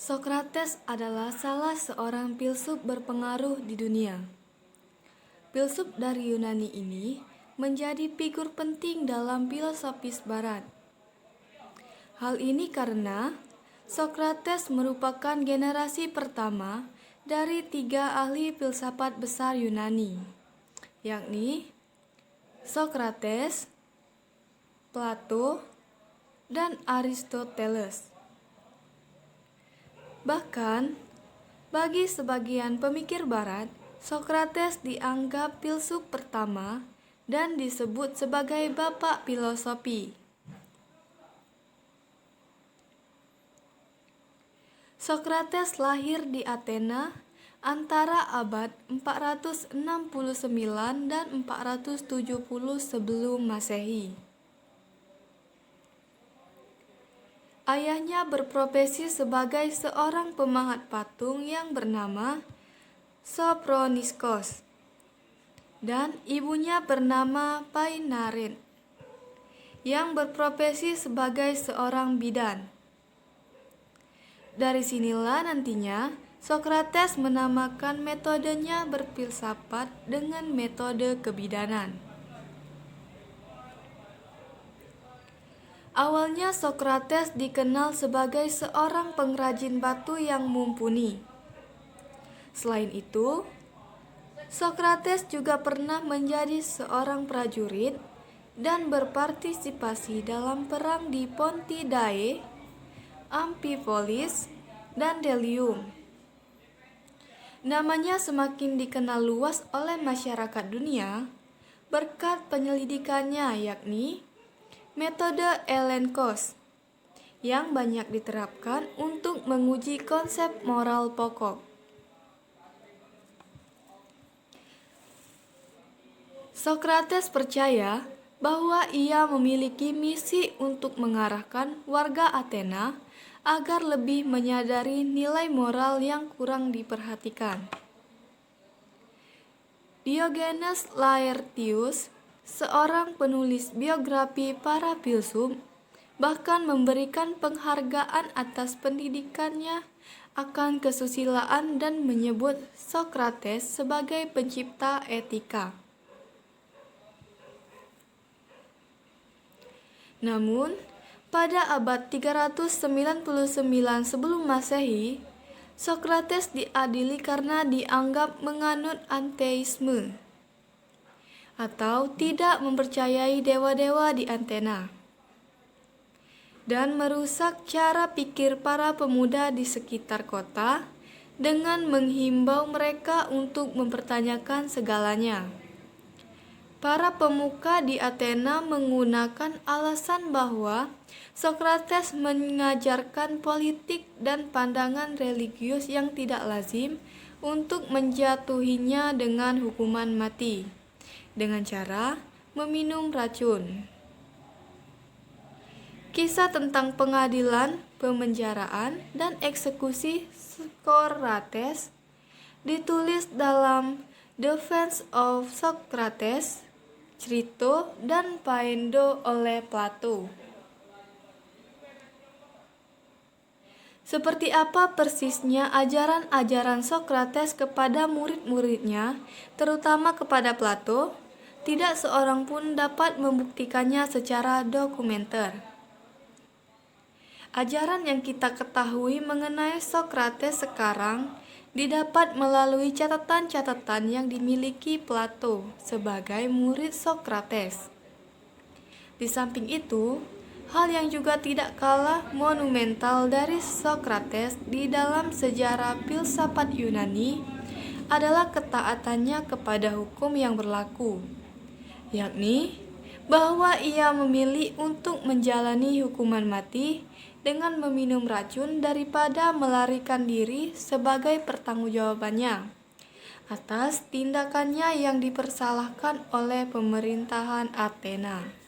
Sokrates adalah salah seorang filsuf berpengaruh di dunia. Filsuf dari Yunani ini menjadi figur penting dalam filosofis Barat. Hal ini karena Sokrates merupakan generasi pertama dari 3 ahli filsafat besar Yunani, yakni Sokrates, Plato, dan Aristoteles. Bahkan, bagi sebagian pemikir Barat, Sokrates dianggap filsuf pertama dan disebut sebagai bapak filosofi. Sokrates lahir di Athena antara abad 469 dan 470 sebelum Masehi. Ayahnya berprofesi sebagai seorang pemahat patung yang bernama Sophroniscos, dan ibunya bernama Painarete, yang berprofesi sebagai seorang bidan. Dari sinilah nantinya Sokrates menamakan metodenya berfilsafat dengan metode kebidanan. Awalnya Sokrates dikenal sebagai seorang pengrajin batu yang mumpuni. Selain itu, Sokrates juga pernah menjadi seorang prajurit dan berpartisipasi dalam perang di Pontidae, Amphipolis, dan Delium. Namanya semakin dikenal luas oleh masyarakat dunia berkat penyelidikannya, yakni metode Elenkos, yang banyak diterapkan untuk menguji konsep moral pokok. Sokrates percaya bahwa ia memiliki misi untuk mengarahkan warga Athena agar lebih menyadari nilai moral yang kurang diperhatikan. Diogenes Laertius, seorang penulis biografi para filsuf, bahkan memberikan penghargaan atas pendidikannya akan kesusilaan dan menyebut Sokrates sebagai pencipta etika. Namun, pada abad 399 sebelum Masehi, Sokrates diadili karena dianggap menganut ateisme atau tidak mempercayai dewa-dewa di Athena, dan merusak cara pikir para pemuda di sekitar kota dengan menghimbau mereka untuk mempertanyakan segalanya. Para pemuka di Athena menggunakan alasan bahwa Sokrates mengajarkan politik dan pandangan religius yang tidak lazim untuk menjatuhinya dengan hukuman mati dengan cara meminum racun. Kisah tentang pengadilan, pemenjaraan, dan eksekusi Sokrates ditulis dalam Defense of Socrates, Crito, dan Phaedo oleh Plato. Seperti apa persisnya ajaran-ajaran Sokrates kepada murid-muridnya, terutama kepada Plato, tidak seorang pun dapat membuktikannya secara dokumenter. Ajaran yang kita ketahui mengenai Sokrates sekarang didapat melalui catatan-catatan yang dimiliki Plato sebagai murid Sokrates. Di samping itu, hal yang juga tidak kalah monumental dari Sokrates di dalam sejarah filsafat Yunani adalah ketaatannya kepada hukum yang berlaku, yakni bahwa ia memilih untuk menjalani hukuman mati dengan meminum racun daripada melarikan diri sebagai pertanggungjawabannya atas tindakannya yang dipersalahkan oleh pemerintahan Athena.